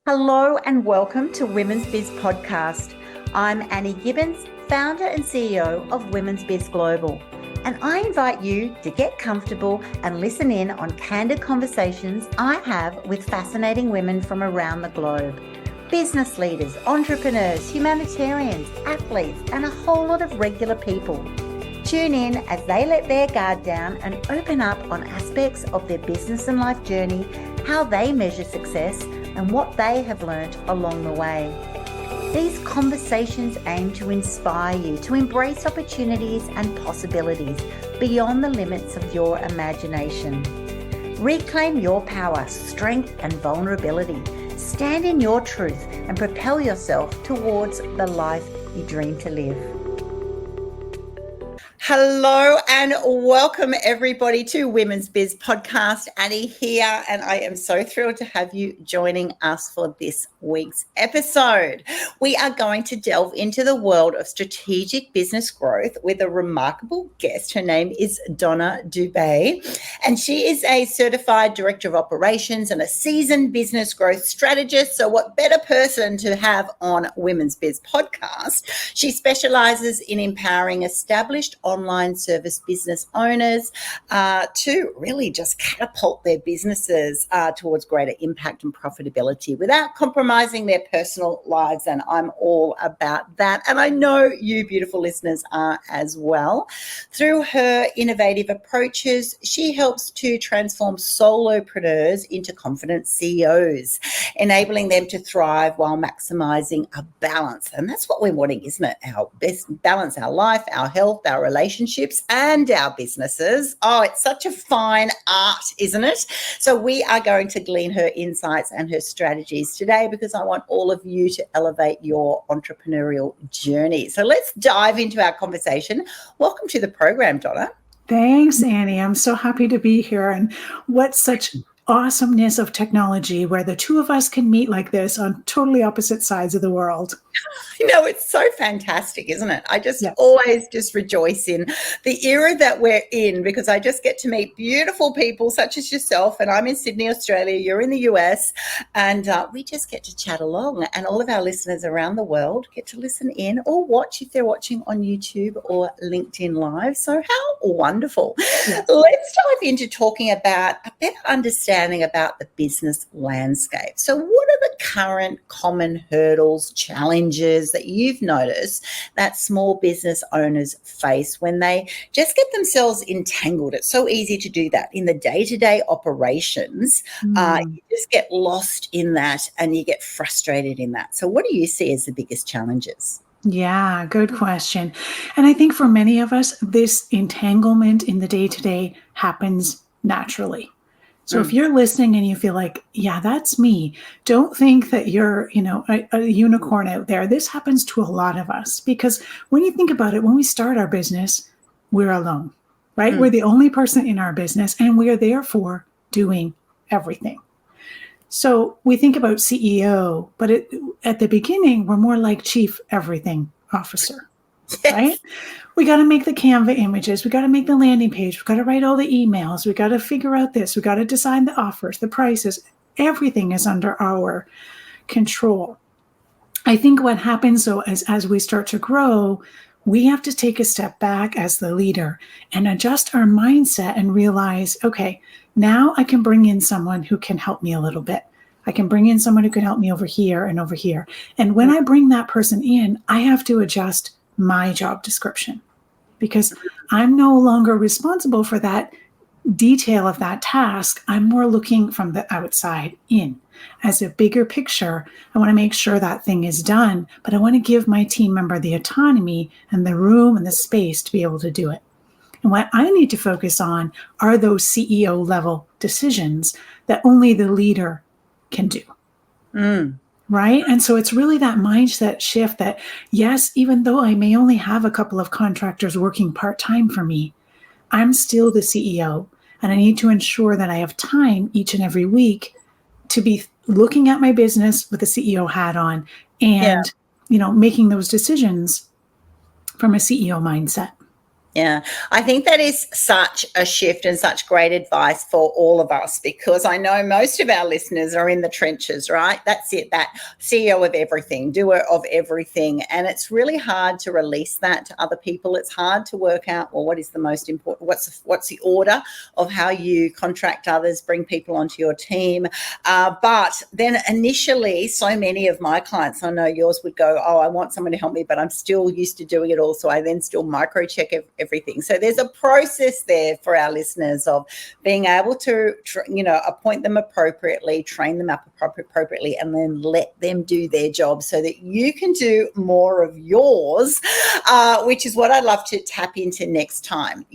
Hello and welcome to Women's Biz Podcast. I'm Annie Gibbins, founder and CEO of Women's Biz Global, and I invite you to get comfortable and listen in on candid conversations I have with fascinating women from around the globe. Business leaders, entrepreneurs, humanitarians, athletes, and a whole lot of regular people. Tune in as they let their guard down and open up on aspects of their business and life journey, how they measure success, and what they have learnt along the way. These conversations aim to inspire you to embrace opportunities and possibilities beyond the limits of your imagination. Reclaim your power, strength, and vulnerability. Stand in your truth and propel yourself towards the life you dream to live. Hello and welcome everybody to Women's Biz Podcast. Annie here, and I am so thrilled to have you joining us for this week's episode. We are going to delve into the world of strategic business growth with a remarkable guest. Her name is Donna Dube, and she is a certified director of operations and a seasoned business growth strategist. So what better person to have on Women's Biz Podcast? She specialises in empowering established online service business owners to really just catapult their businesses towards greater impact and profitability without compromising their personal lives. And I'm all about that. And I know you beautiful listeners are as well. Through her innovative approaches, she helps to transform solopreneurs into confident CEOs, enabling them to thrive while maximizing a balance. And that's what we're wanting, isn't it? Our best balance, our life, our health, our relationships, and our businesses. Oh, it's such a fine art, isn't it? So we are going to glean her insights and her strategies today because I want all of you to elevate your entrepreneurial journey. So let's dive into our conversation. Welcome to the program, Donna. Thanks, Annie. I'm so happy to be here. And what such awesomeness of technology where the two of us can meet like this on totally opposite sides of the world. You know, it's so fantastic, isn't it? I just always just rejoice in the era that we're in because I just get to meet beautiful people such as yourself. And I'm in Sydney, Australia. You're in the US. And we just get to chat along. And all of our listeners around the world get to listen in or watch if they're watching on YouTube or LinkedIn Live. So how wonderful. Yes. Let's dive into talking about a better understanding about the business landscape. So what are the current common hurdles, challenges that you've noticed that small business owners face when they just get themselves entangled? It's so easy to do that in the day-to-day operations. You just get lost in that and you get frustrated in that. So what do you see as the biggest challenges? Yeah, good question. And I think for many of us, this entanglement in the day-to-day happens naturally. So if you're listening and you feel like, yeah, that's me, don't think that you're, a unicorn out there. This happens to a lot of us because when you think about it, when we start our business, we're alone, right? We're the only person in our business and we are therefore doing everything. So we think about CEO, but at the beginning, we're more like chief everything officer. Yes. Right? We got to make the Canva images. We got to make the landing page. We got to write all the emails. We got to figure out this. We got to design the offers, the prices. Everything is under our control. I think what happens though, as we start to grow, we have to take a step back as the leader and adjust our mindset and realize, okay, now I can bring in someone who can help me a little bit. I can bring in someone who can help me over here and over here. And when I bring that person in, I have to adjust my job description because I'm no longer responsible for that detail of that task. I'm more looking from the outside in as a bigger picture. I want to make sure that thing is done, but I want to give my team member the autonomy and the room and the space to be able to do it. And what I need to focus on are those CEO level decisions that only the leader can do. Right? And so it's really that mindset shift that, yes, even though I may only have a couple of contractors working part-time for me, I'm still the CEO. And I need to ensure that I have time each and every week to be looking at my business with the CEO hat on and, making those decisions from a CEO mindset. Yeah, I think that is such a shift and such great advice for all of us, because I know most of our listeners are in the trenches, right? That's it, that CEO of everything, doer of everything. And it's really hard to release that to other people. It's hard to work out, well, what is the most important, what's the order of how you contract others, bring people onto your team. But then initially, so many of my clients, I know yours, would go, oh, I want someone to help me, but I'm still used to doing it all. So I then still micro-check everything. So there's a process there for our listeners of being able to, appoint them appropriately, train them up appropriately, and then let them do their job so that you can do more of yours, which is what I'd love to tap into next time,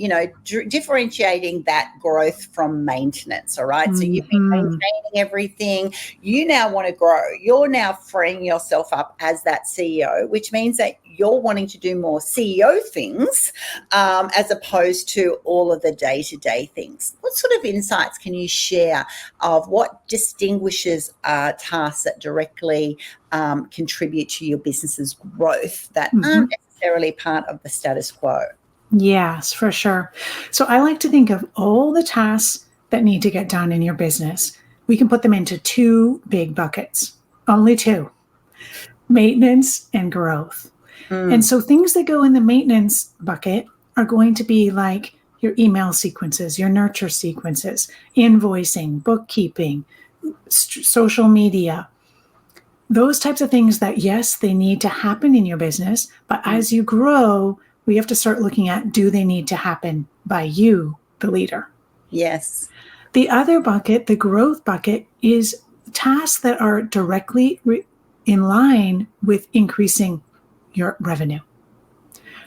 differentiating that growth from maintenance. All right. So you've been maintaining everything. You now want to grow. You're now freeing yourself up as that CEO, which means that you're wanting to do more CEO things as opposed to all of the day-to-day things. What sort of insights can you share of what distinguishes tasks that directly contribute to your business's growth that aren't necessarily part of the status quo? Yes, for sure. So I like to think of all the tasks that need to get done in your business. We can put them into two big buckets, only two: maintenance and growth. And so things that go in the maintenance bucket are going to be like your email sequences, your nurture sequences, invoicing, bookkeeping, social media, those types of things that, yes, they need to happen in your business. But as you grow, we have to start looking at, do they need to happen by you, the leader? Yes. The other bucket, the growth bucket, is tasks that are directly in line with increasing your revenue.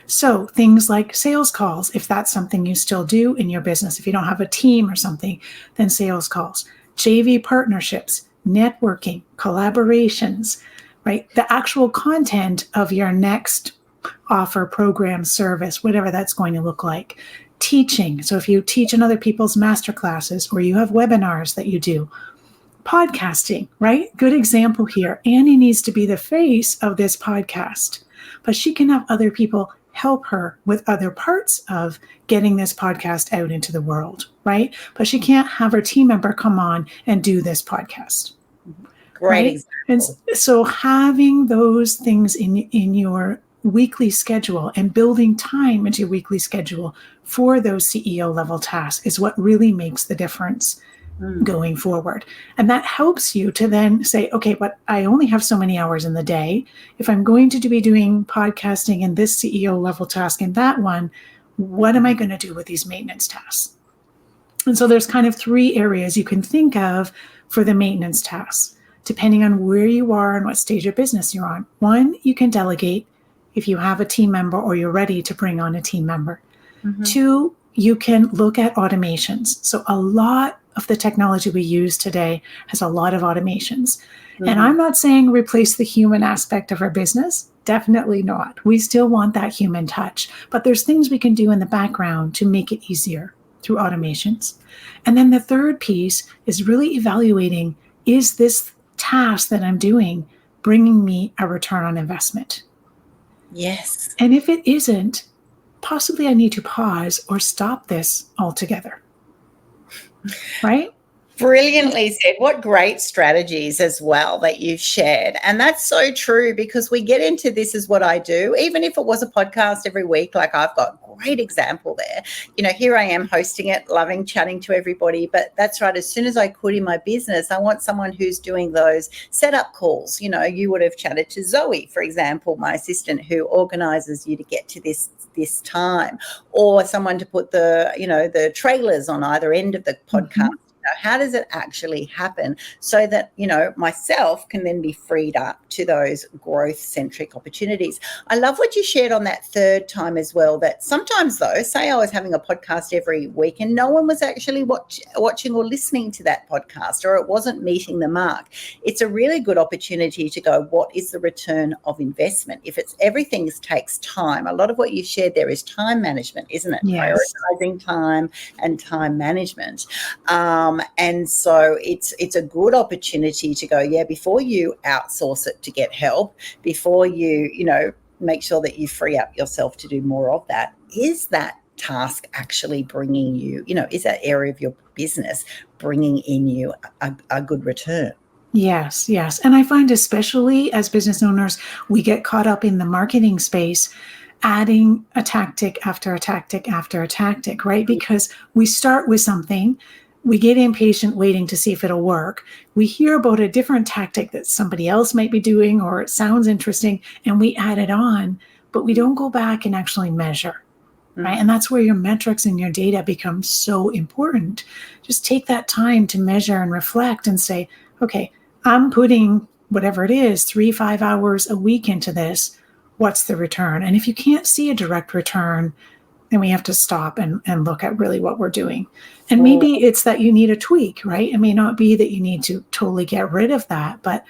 So things like sales calls, if that's something you still do in your business, if you don't have a team or something, then sales calls, JV partnerships, networking, collaborations, right? The actual content of your next offer, program, service, whatever that's going to look like. Teaching. So if you teach in other people's masterclasses or you have webinars that you do. Podcasting, right? Good example here. Annie needs to be the face of this podcast, but she can have other people help her with other parts of getting this podcast out into the world, right? But she can't have her team member come on and do this podcast. Great right? example. And so having those things in your weekly schedule and building time into your weekly schedule for those CEO level tasks is what really makes the difference going forward. And that helps you to then say, okay, but I only have so many hours in the day. If I'm going to be doing podcasting and this CEO level task and that one, what am I going to do with these maintenance tasks? And so there's kind of three areas you can think of for the maintenance tasks, depending on where you are and what stage of business you're on. One, you can delegate if you have a team member or you're ready to bring on a team member. Two, you can look at automations. So a lot of the technology we use today has a lot of automations. And I'm not saying replace the human aspect of our business. Definitely not. We still want that human touch. But there's things we can do in the background to make it easier through automations. And then the third piece is really evaluating, is this task that I'm doing bringing me a return on investment? Yes. And if it isn't, possibly I need to pause or stop this altogether. Right? Brilliantly said. What great strategies as well that you've shared. And that's so true, because we get into this is what I do. Even if it was a podcast every week, like I've got a great example there. Here I am hosting it, loving chatting to everybody. But that's right. As soon as I could in my business, I want someone who's doing those setup calls. You would have chatted to Zoe, for example, my assistant, who organizes you to get to this time, or someone to put the trailers on either end of the podcast. How does it actually happen so that, myself can then be freed up to those growth-centric opportunities? I love what you shared on that third time as well, that sometimes, though, say I was having a podcast every week and no one was actually watching or listening to that podcast, or it wasn't meeting the mark. It's a really good opportunity to go, what is the return of investment? If it's everything takes time, a lot of what you shared there is time management, isn't it? Yes. Prioritizing time and time management. And so it's a good opportunity to go, before you outsource it to get help, before you, make sure that you free up yourself to do more of that, is that task actually bringing you, is that area of your business bringing in you a good return? Yes. And I find, especially as business owners, we get caught up in the marketing space, adding a tactic after a tactic after a tactic, right? Because we start with something, we get impatient waiting to see if it'll work. We hear about a different tactic that somebody else might be doing, or it sounds interesting, and we add it on, but we don't go back and actually measure. Right. And that's where your metrics and your data become so important. Just take that time to measure and reflect and say, okay, I'm putting whatever it is, 3-5 hours a week into this. What's the return? And if you can't see a direct return, then we have to stop and look at really what we're doing. And maybe it's that you need a tweak, right? It may not be that you need to totally get rid of that, but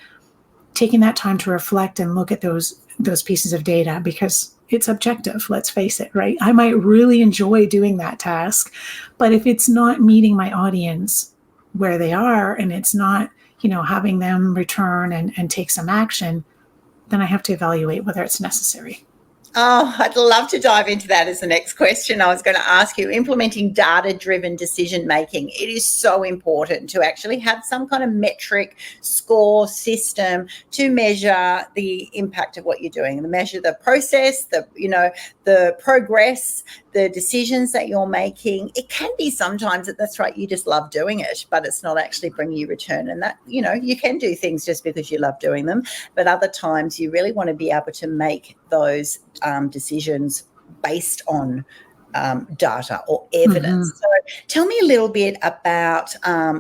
taking that time to reflect and look at those pieces of data, because it's objective, let's face it, right? I might really enjoy doing that task, but if it's not meeting my audience where they are, and it's not, having them return and take some action, then I have to evaluate whether it's necessary. Oh, I'd love to dive into that as the next question. I was going to ask you, implementing data-driven decision-making. It is so important to actually have some kind of metric score system to measure the impact of what you're doing, and to measure the process, the progress, the decisions that you're making. It can be sometimes that's right, you just love doing it, but it's not actually bringing you return. And that, you can do things just because you love doing them, but other times you really want to be able to make those decisions based on data or evidence. So tell me a little bit about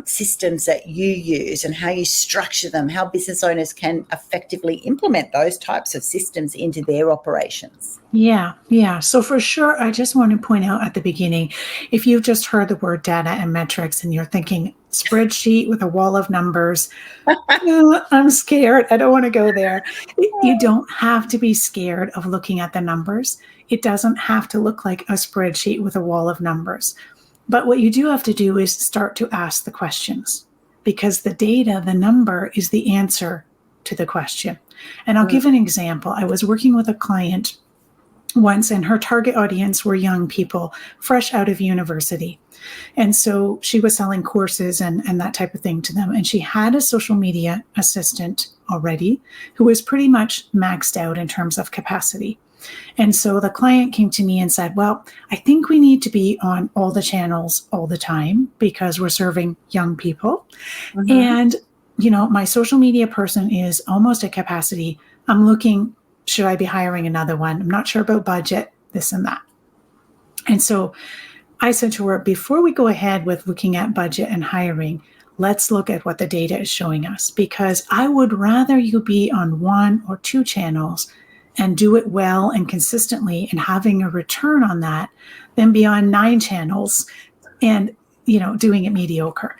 systems that you use and how you structure them, how business owners can effectively implement those types of systems into their operations. Yeah. So for sure, I just want to point out at the beginning, if you've just heard the word data and metrics and you're thinking spreadsheet with a wall of numbers, I'm scared, I don't want to go there. You don't have to be scared of looking at the numbers. It doesn't have to look like a spreadsheet with a wall of numbers. But what you do have to do is start to ask the questions, because the data, the number, is the answer to the question. And I'll give an example. I was working with a client once, and her target audience were young people fresh out of university. And so she was selling courses and that type of thing to them. And she had a social media assistant already who was pretty much maxed out in terms of capacity. And so the client came to me and said, well, I think we need to be on all the channels all the time because we're serving young people. And, my social media person is almost at capacity. I'm looking, should I be hiring another one? I'm not sure about budget, this and that. And so I said to her, before we go ahead with looking at budget and hiring, let's look at what the data is showing us, because I would rather you be on 1 or 2 channels and do it well and consistently and having a return on that than be on 9 channels and, doing it mediocre.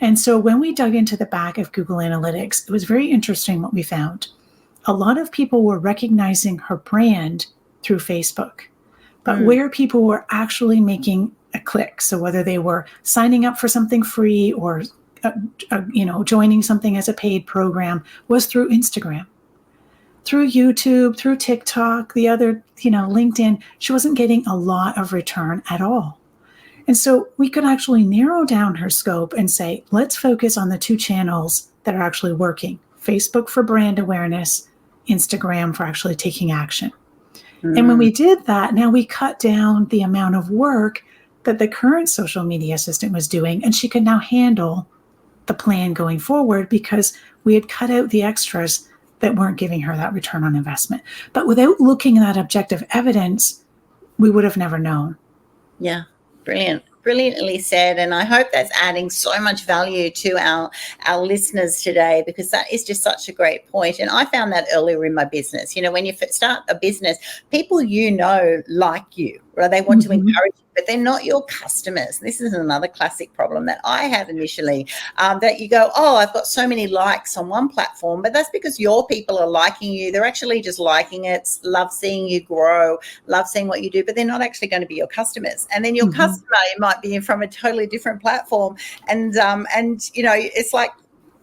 And so when we dug into the back of Google Analytics, it was very interesting what we found. A lot of people were recognizing her brand through Facebook, but where people were actually making a click, so whether they were signing up for something free or, joining something as a paid program, was through Instagram, through YouTube, through TikTok, the other, LinkedIn. She wasn't getting a lot of return at all. And so we could actually narrow down her scope and say, let's focus on the 2 channels that are actually working. Facebook for brand awareness, Instagram for actually taking action. And when we did that, now we cut down the amount of work that the current social media assistant was doing, and she could now handle the plan going forward because we had cut out the extras that weren't giving her that return on investment. But without looking at objective evidence, we would have never known. Yeah, brilliantly said. And I hope that's adding so much value to our listeners today, because that is just such a great point. And I found that earlier in my business. When you start a business, people like you, or they want to encourage you, but they're not your customers. This is another classic problem that I had initially, that you go, oh, I've got so many likes on one platform, but that's because your people are liking you. They're actually just liking it, love seeing you grow, love seeing what you do, but they're not actually going to be your customers. And then your customer might be from a totally different platform. And it's like,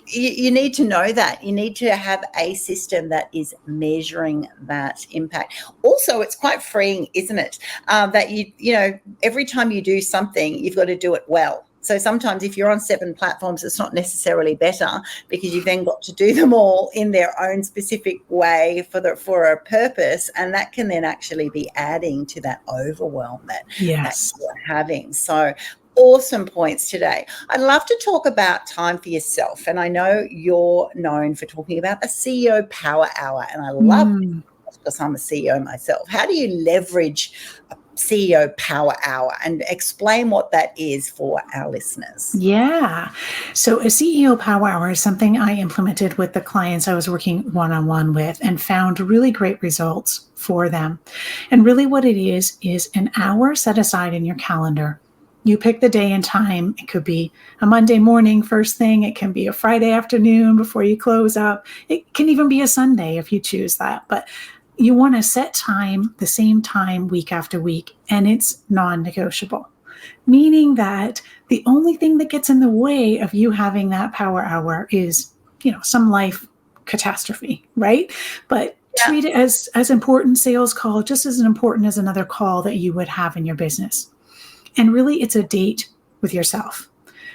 you need to know that. You need to have a system that is measuring that impact. Also, it's quite freeing, isn't it? That you know, every time you do something, you've got to do it well. So sometimes if you're on 7 platforms, it's not necessarily better, because you've then got to do them all in their own specific way for a purpose. And that can then actually be adding to that overwhelm that Yes. you're having. So awesome points today. I'd love to talk about time for yourself. And I know you're known for talking about a CEO Power Hour. And I love it because I'm a CEO myself. How do you leverage a CEO Power Hour, and explain what that is for our listeners? Yeah. So a CEO Power Hour is something I implemented with the clients I was working one-on-one with, and found really great results for them. And really what it is an hour set aside in your calendar. You pick the day and time. It could be a Monday morning first thing. It can be a Friday afternoon before you close up. It can even be a Sunday if you choose that. But you want to set time, the same time week after week, and it's non-negotiable. Meaning that the only thing that gets in the way of you having that power hour is, you know, some life catastrophe, right? But treat it as important sales call, just as important as another call that you would have in your business. And really, it's a date with yourself.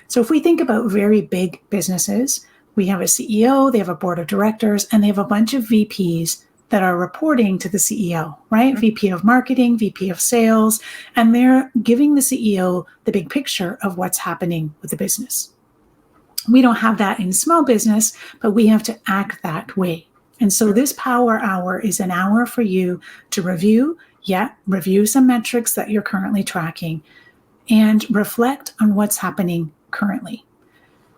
So if we think about very big businesses, we have a CEO, they have a board of directors, and they have a bunch of VPs that are reporting to the CEO, right? Mm-hmm. VP of marketing, VP of sales, and they're giving the CEO the big picture of what's happening with the business. We don't have that in small business, but we have to act that way. And so this power hour is an hour for you to review some metrics that you're currently tracking, and reflect on what's happening currently.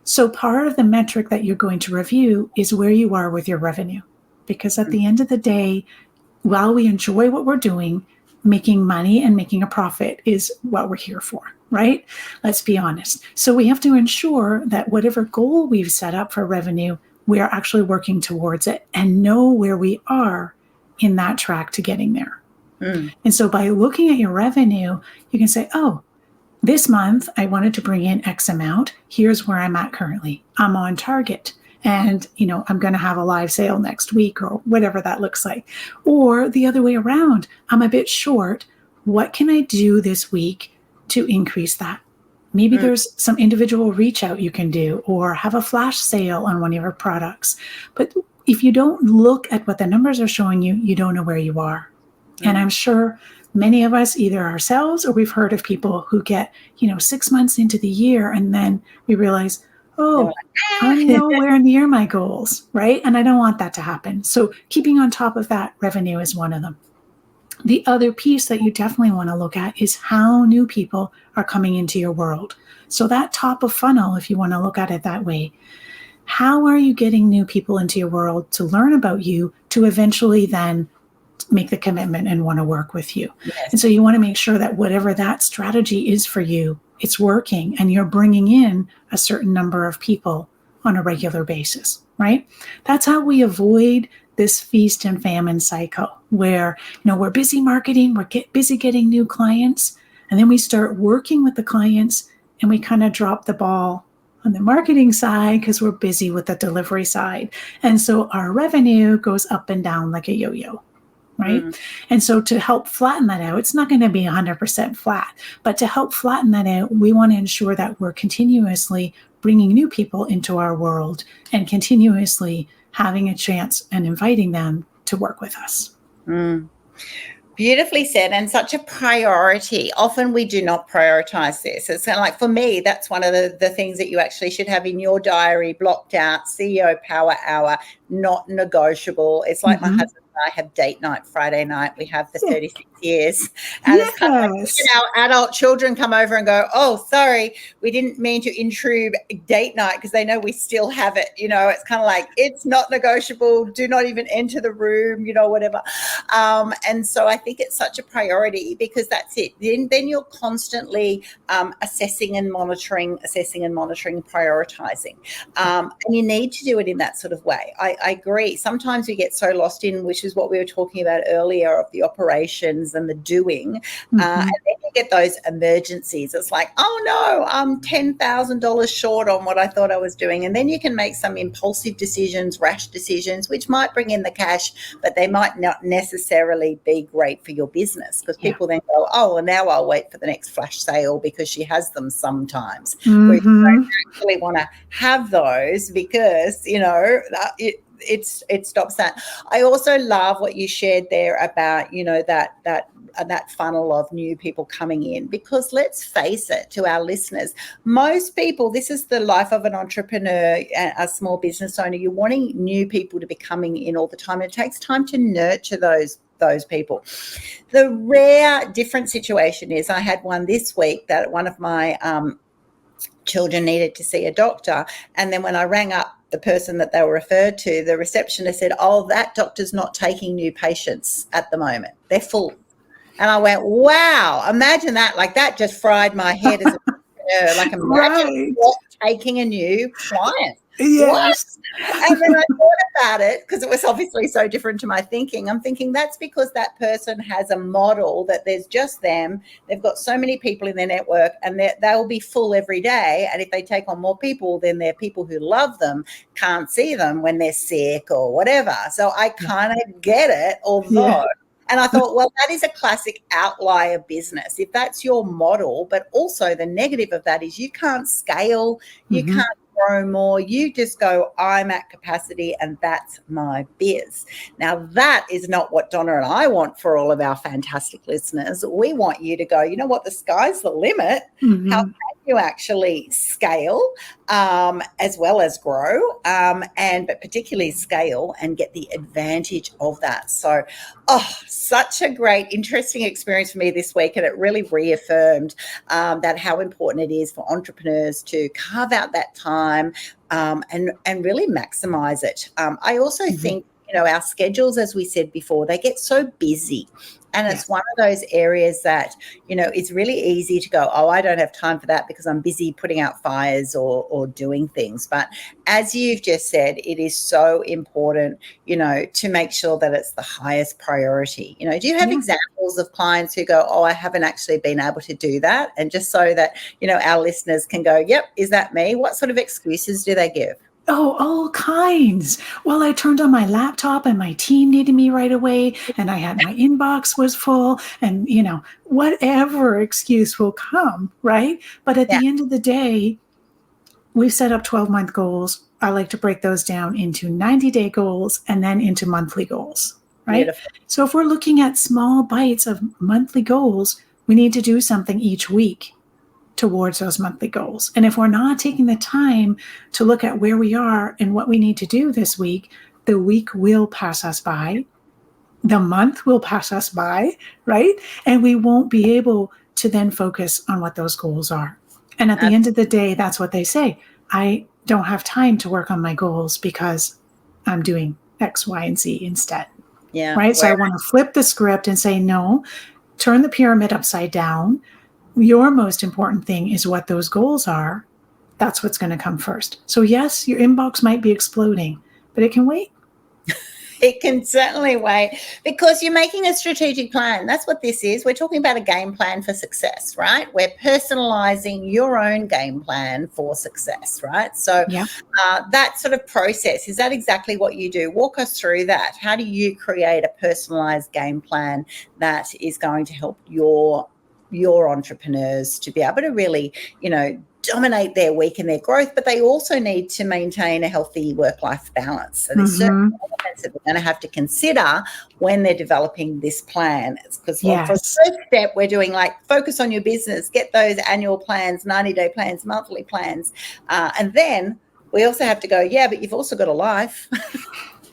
So part of the metric that you're going to review is where you are with your revenue. Because at the end of the day, while we enjoy what we're doing, making money and making a profit is what we're here for, right? Let's be honest. So we have to ensure that whatever goal we've set up for revenue, we are actually working towards it and know where we are in that track to getting there. And so by looking at your revenue, you can say, oh, this month, I wanted to bring in X amount. Here's where I'm at currently. I'm on target. And, you know, I'm going to have a live sale next week, or whatever that looks like. Or the other way around, I'm a bit short. What can I do this week to increase that? Maybe there's some individual reach out you can do, or have a flash sale on one of your products. But if you don't look at what the numbers are showing you, you don't know where you are. And I'm sure many of us, either ourselves or we've heard of people who get, 6 months into the year, and then we realize, oh, I'm nowhere near my goals, right? And I don't want that to happen. So keeping on top of that revenue is one of them. The other piece that you definitely want to look at is how new people are coming into your world. So that top of funnel, if you want to look at it that way, how are you getting new people into your world to learn about you, to eventually then make the commitment and want to work with you? Yes. And so you want to make sure that whatever that strategy is for you, it's working, and you're bringing in a certain number of people on a regular basis, right? That's how we avoid this feast and famine cycle where, we're busy marketing, we're busy getting new clients, and then we start working with the clients and we kind of drop the ball on the marketing side because we're busy with the delivery side. And so our revenue goes up and down like a yo-yo. Right. And so to help flatten that out, it's not going to be 100% flat, but to help flatten that out, we want to ensure that we're continuously bringing new people into our world and continuously having a chance and inviting them to work with us. Beautifully said, and such a priority. Often we do not prioritize this. It's kind of like, for me, that's one of the things that you actually should have in your diary, blocked out. CEO Power Hour, not negotiable. It's like my husband and I have date night Friday night. We have for 36 years. And it's kind of like, our adult children come over and go, oh, sorry, we didn't mean to intrude date night, because they know we still have it. It's kind of like, it's not negotiable. Do not even enter the room, whatever. And so I think it's such a priority, because that's it. Then you're constantly assessing and monitoring, prioritizing. And you need to do it in that sort of way. I I agree. Sometimes we get so lost in, which is what we were talking about earlier, of the operations and the doing. And then you get those emergencies. It's like, oh no, I'm $10,000 short on what I thought I was doing. And then you can make some impulsive decisions, rash decisions, which might bring in the cash, but they might not necessarily be great for your business, because people then go, oh, well, now I'll wait for the next flash sale because she has them sometimes. Where you don't actually want to have those, because, you know, it stops that. I also love what you shared there about, you know, that funnel of new people coming in, because let's face it, to our listeners, most people, this is the life of an entrepreneur, a small business owner. You're wanting new people to be coming in all the time. It takes time to nurture those people. The rare different situation is, I had one this week that one of my children needed to see a doctor, and then when I rang up the person that they were referred to, the receptionist said, oh, that doctor's not taking new patients at the moment, they're full. And I went, wow, imagine that. Like, that just fried my head as an entrepreneur. Like, imagine not taking a new client. Yes. What? And then I thought about it, because it was obviously so different to my thinking. I'm thinking that's because that person has a model that there's just them. They've got so many people in their network, and they'll be full every day. And if they take on more people, then their people who love them can't see them when they're sick or whatever. So I kind of get it, although... Yeah. And I thought, well, that is a classic outlier business, if that's your model. But also the negative of that is you can't scale, you can't grow more. You just go, I'm at capacity and that's my biz. Now, that is not what Donna and I want for all of our fantastic listeners. We want you to go, you know what, the sky's the limit. How can you actually scale as well as grow, but particularly scale and get the advantage of that. So, such a great, interesting experience for me this week, and it really reaffirmed that how important it is for entrepreneurs to carve out that time and really maximize it. I also think, you know, our schedules, as we said before, they get so busy. And it's one of those areas that, you know, it's really easy to go, oh, I don't have time for that because I'm busy putting out fires or doing things. But as you've just said, it is so important, you know, to make sure that it's the highest priority. You know, do you have examples of clients who go, oh, I haven't actually been able to do that? And just so that, you know, our listeners can go, yep, is that me? What sort of excuses do they give? Oh, all kinds. Well, I turned on my laptop and my team needed me right away, and I had my inbox was full, and, you know, whatever excuse will come, right? But at the end of the day, we've set up 12-month goals. I like to break those down into 90-day goals and then into monthly goals, right? Beautiful. So if we're looking at small bites of monthly goals, we need to do something each week towards those monthly goals. And if we're not taking the time to look at where we are and what we need to do this week, the week will pass us by, the month will pass us by, right? And we won't be able to then focus on what those goals are. And at the end of the day, that's what they say. I don't have time to work on my goals because I'm doing X, Y, and Z instead. Yeah. Right. So I want to flip the script and say, no, turn the pyramid upside down. Your most important thing is what those goals are. That's what's going to come first. So yes, your inbox might be exploding, but it can wait. It can certainly wait, because you're making a strategic plan. That's what this is. We're talking about a game plan for success, right? We're personalizing your own game plan for success, right? So that sort of process, is that exactly what you do? Walk us through that. How do you create a personalized game plan that is going to help your entrepreneurs to be able to really, you know, dominate their week and their growth, but they also need to maintain a healthy work-life balance. So there's certain elements that we're going to have to consider when they're developing this plan. Because for the first step, we're doing like focus on your business, get those annual plans, 90-day plans, monthly plans. And then we also have to go, but you've also got a life.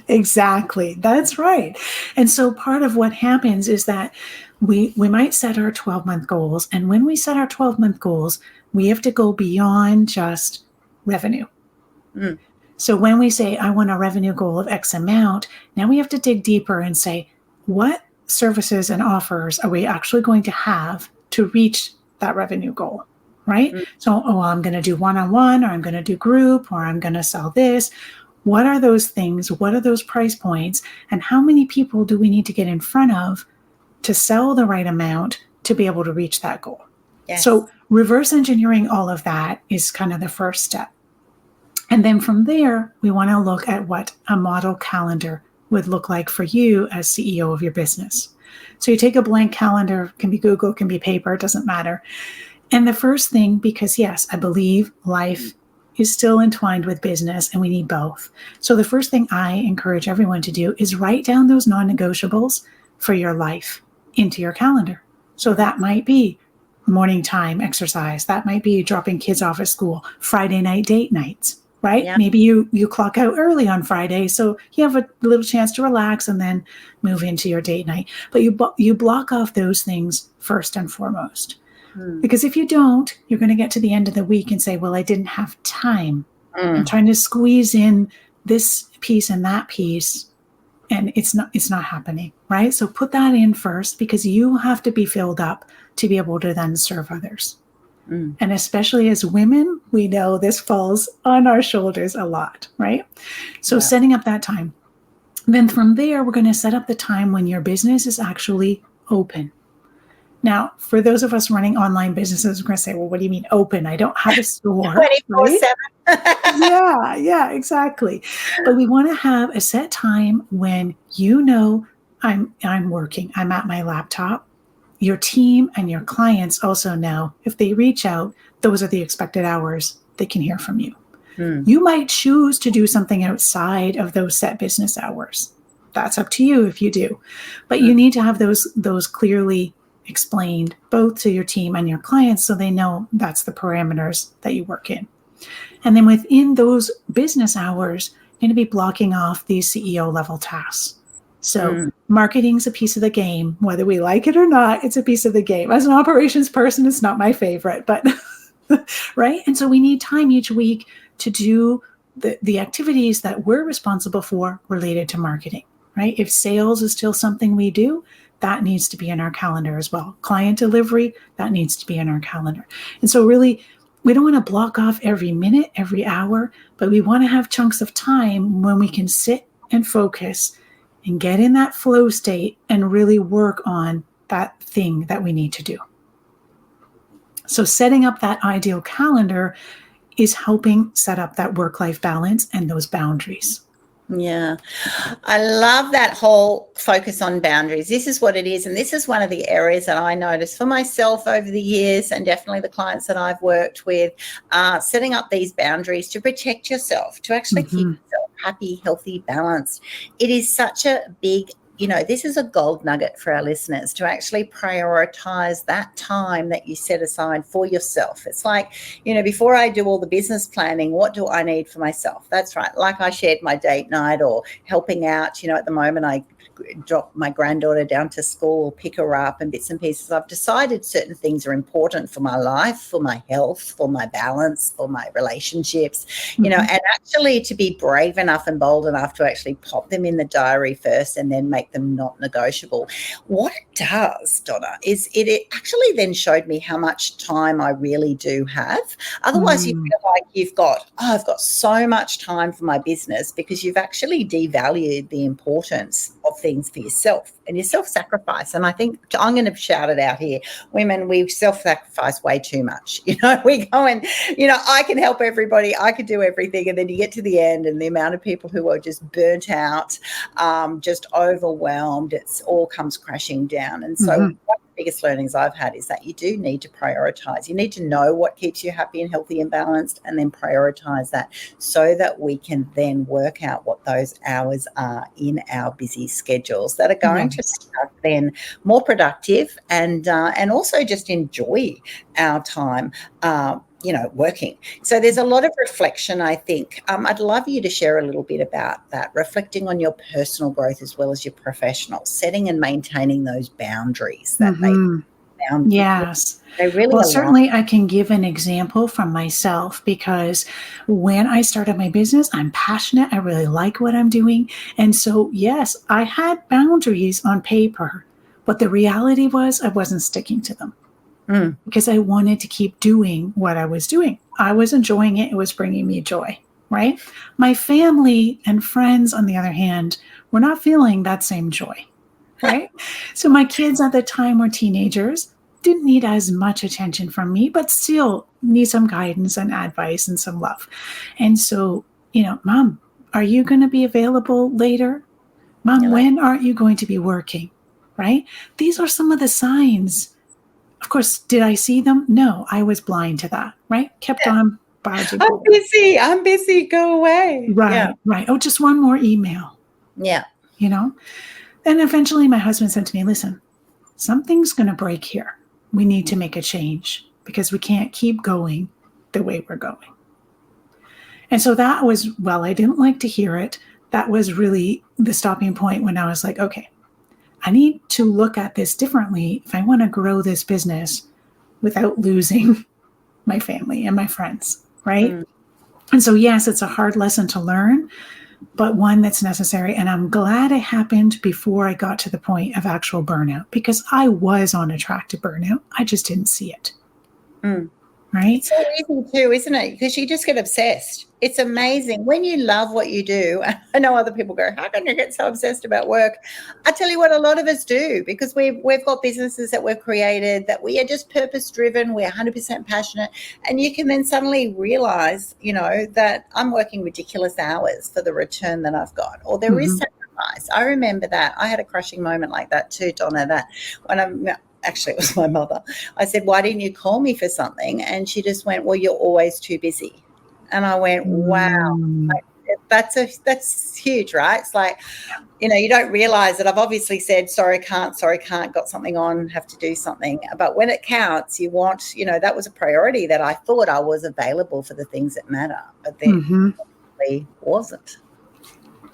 Exactly. That's right. And so part of what happens is that we might set our 12-month goals. And when we set our 12-month goals, we have to go beyond just revenue. So when we say, I want a revenue goal of X amount, now we have to dig deeper and say, what services and offers are we actually going to have to reach that revenue goal, right? So, I'm going to do one-on-one, or I'm going to do group, or I'm going to sell this. what are those things? What are those price points? And how many people do we need to get in front of to sell the right amount to be able to reach that goal? Yes. So reverse engineering all of that is kind of the first step. And then from there, we want to look at what a model calendar would look like for you as CEO of your business. So you take a blank calendar, can be Google, can be paper, it doesn't matter. And the first thing, because yes, I believe life is still entwined with business and we need both. So the first thing I encourage everyone to do is write down those non-negotiables for your life into your calendar. So that might be morning time exercise. That might be dropping kids off at school, Friday night date nights, right? Yeah. Maybe you clock out early on Friday, so you have a little chance to relax and then move into your date night. But you block off those things first and foremost. Because if you don't, you're going to get to the end of the week and say, well, I didn't have time. I'm trying to squeeze in this piece and that piece, and it's not happening, right? So put that in first, because you have to be filled up to be able to then serve others. And especially as women, we know this falls on our shoulders a lot, right? So setting up that time. Then from there, we're going to set up the time when your business is actually open. Now, for those of us running online businesses, we're going to say, well, what do you mean open? I don't have a store. 24/7. Right? Yeah, exactly. But we want to have a set time when you know I'm working. I'm at my laptop. Your team and your clients also know if they reach out, those are the expected hours they can hear from you. You might choose to do something outside of those set business hours. That's up to you if you do. But you need to have those clearly explained both to your team and your clients so they know that's the parameters that you work in. And then within those business hours, you're going to be blocking off these CEO level tasks. So marketing's a piece of the game, whether we like it or not, it's a piece of the game. As an operations person, it's not my favorite, but right? And so we need time each week to do the activities that we're responsible for related to marketing, right? If sales is still something we do, that needs to be in our calendar as well. Client delivery, that needs to be in our calendar. And so really, we don't want to block off every minute, every hour, but we want to have chunks of time when we can sit and focus and get in that flow state and really work on that thing that we need to do. So setting up that ideal calendar is helping set up that work-life balance and those boundaries. Yeah, I love that whole focus on boundaries. This is what it is. And this is one of the areas that I noticed for myself over the years, and definitely the clients that I've worked with, setting up these boundaries to protect yourself, to actually keep yourself happy, healthy, balanced. It is such a big, this is a gold nugget for our listeners to actually prioritize that time that you set aside for yourself. It's like, before I do all the business planning, what do I need for myself? That's right. Like I shared my date night or helping out, at the moment I drop my granddaughter down to school, pick her up and bits and pieces. I've decided certain things are important for my life, for my health, for my balance, for my relationships, and actually to be brave enough and bold enough to actually pop them in the diary first and then make them not negotiable. What it does, Donna, is it actually then showed me how much time I really do have. Otherwise, you feel like I've got so much time for my business, because you've actually devalued the importance of things for yourself and your self-sacrifice. And I think I'm going to shout it out here. Women, we self-sacrifice way too much. We go and, I can help everybody. I can do everything. And then you get to the end and the amount of people who are just burnt out, just overwhelmed, it's all comes crashing down. And so one of the biggest learnings I've had is that you do need to prioritize. You need to know what keeps you happy and healthy and balanced, and then prioritize that so that we can then work out what those hours are in our busy schedules that are going to make us then more productive and also just enjoy our time working. So there's a lot of reflection, I think. I'd love you to share a little bit about that, reflecting on your personal growth as well as your professional, setting and maintaining those boundaries that Yes. they really well, align. Certainly I can give an example from myself, because when I started my business, I'm passionate. I really like what I'm doing. And so, yes, I had boundaries on paper, but the reality was I wasn't sticking to them. Because I wanted to keep doing what I was doing. I was enjoying it. It was bringing me joy. right? My family and friends, on the other hand, were not feeling that same joy, right? So my kids at the time were teenagers, didn't need as much attention from me, but still need some guidance and advice and some love. And so, Mom, are you going to be available later? Mom, when aren't you going to be working? Right? These are some of the signs. Of course, did I see them? No, I was blind to that, right? Kept on barging. I'm busy, go away. Right, right. Oh, just one more email. Yeah. Then eventually my husband said to me, listen, something's going to break here. We need to make a change because we can't keep going the way we're going. And so that was, well, I didn't like to hear it. That was really the stopping point when I was like, okay, I need to look at this differently if I want to grow this business without losing my family and my friends, right? And so, yes, it's a hard lesson to learn, but one that's necessary. And I'm glad it happened before I got to the point of actual burnout, because I was on a track to burnout. I just didn't see it. Right? It's so easy too, isn't it? Because you just get obsessed. It's amazing when you love what you do. I know other people go, how can you get so obsessed about work? I tell you what, a lot of us do, because we've got businesses that we've created that we are just purpose driven. We're 100% passionate. And you can then suddenly realize, that I'm working ridiculous hours for the return that I've got, or there is sacrifice. I remember that. I had a crushing moment like that too, Donna, that when actually, it was my mother. I said, why didn't you call me for something? And she just went, well, you're always too busy. And I went, wow, that's huge, right? It's like, you don't realize that I've obviously said, sorry, can't, got something on, have to do something. But when it counts, you want, that was a priority that I thought I was available for the things that matter, but then it wasn't.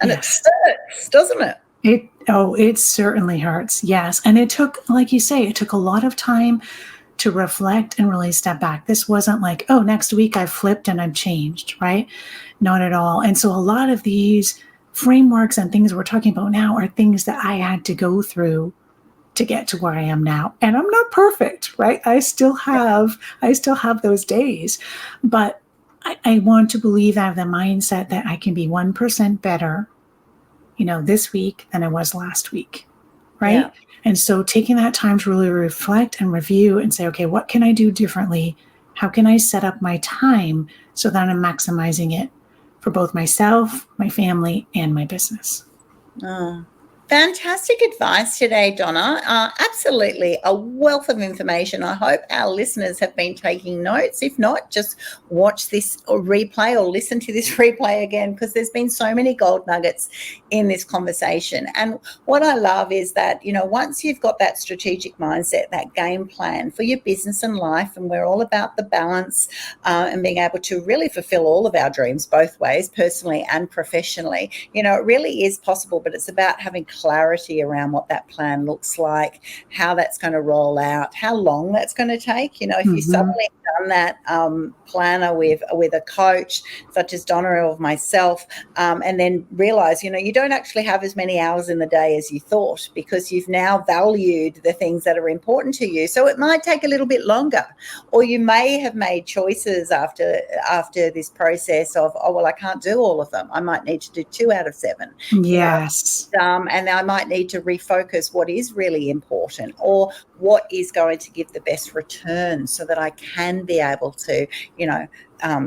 And it hurts, doesn't it? It certainly hurts. Yes. And it took, like you say, it took a lot of time to reflect and really step back. This wasn't like, oh, next week I've flipped and I've changed, right? Not at all. And so a lot of these frameworks and things we're talking about now are things that I had to go through to get to where I am now. And I'm not perfect, right? I still have those days, but I want to believe I have the mindset that I can be 1% better this week than I was last week, right? Yeah. And so taking that time to really reflect and review and say, okay, what can I do differently? How can I set up my time so that I'm maximizing it for both myself, my family, and my business? Fantastic advice today, Donna. Absolutely a wealth of information. I hope our listeners have been taking notes. If not, just watch this replay or listen to this replay again, because there's been so many gold nuggets in this conversation. And what I love is that, once you've got that strategic mindset, that game plan for your business and life, and we're all about the balance and being able to really fulfill all of our dreams both ways, personally and professionally, it really is possible, but it's about having clarity around what that plan looks like, how that's going to roll out, how long that's going to take. If you suddenly done that planner with a coach such as Donna or myself, and then realize, you don't actually have as many hours in the day as you thought, because you've now valued the things that are important to you. So it might take a little bit longer, or you may have made choices after this process of, oh, well, I can't do all of them. I might need to do 2 out of 7. Yes. And I might need to refocus what is really important, or what is going to give the best return, so that I can be able to,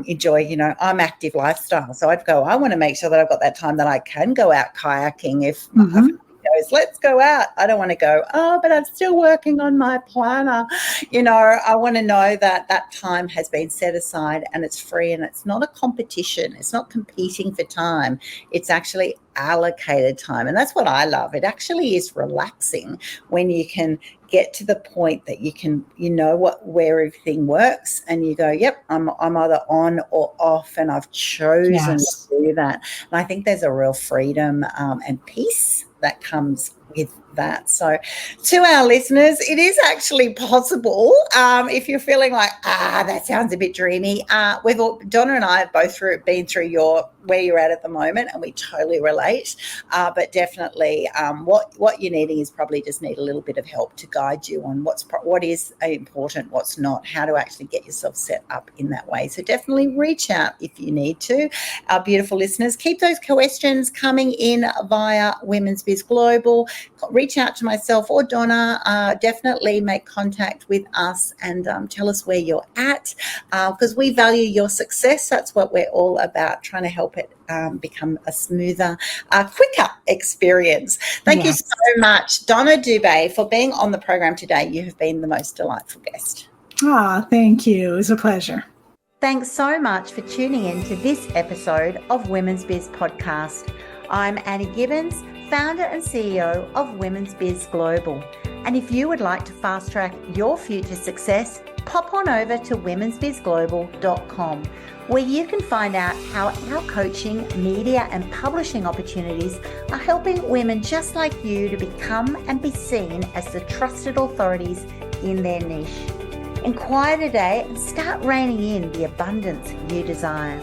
enjoy, I'm active lifestyle. So I'd go, I want to make sure that I've got that time that I can go out kayaking if my husband goes, let's go out. I don't want to go, but I'm still working on my planner. I want to know that that time has been set aside and it's free, and it's not a competition. It's not competing for time. It's actually allocated time. And that's what I love. It actually is relaxing when you can get to the point that you can, where everything works, and you go, yep, I'm either on or off, and I've chosen to do that. And I think there's a real freedom and peace that comes with that. So to our listeners, it is actually possible. If you're feeling like, that sounds a bit dreamy, Donna and I have both been through your where you're at the moment, and we totally relate. But definitely, what you're needing is probably just need a little bit of help to guide you on what is important, what's not, how to actually get yourself set up in that way. So definitely reach out if you need to. Our beautiful listeners, keep those questions coming in via Women's Biz Global. Reach out to myself or Donna. Definitely make contact with us and tell us where you're at, because we value your success. That's what we're all about, trying to help it become a smoother, quicker experience. Thank you so much, Donna Dube, for being on the program today. You have been the most delightful guest. Thank you. It was a pleasure. Thanks so much for tuning in to this episode of Women's Biz Podcast. I'm Annie Gibbins, founder and CEO of Women's Biz Global. And if you would like to fast track your future success, pop on over to womensbizglobal.com, where you can find out how our coaching, media and publishing opportunities are helping women just like you to become and be seen as the trusted authorities in their niche. Inquire today and start reining in the abundance you desire.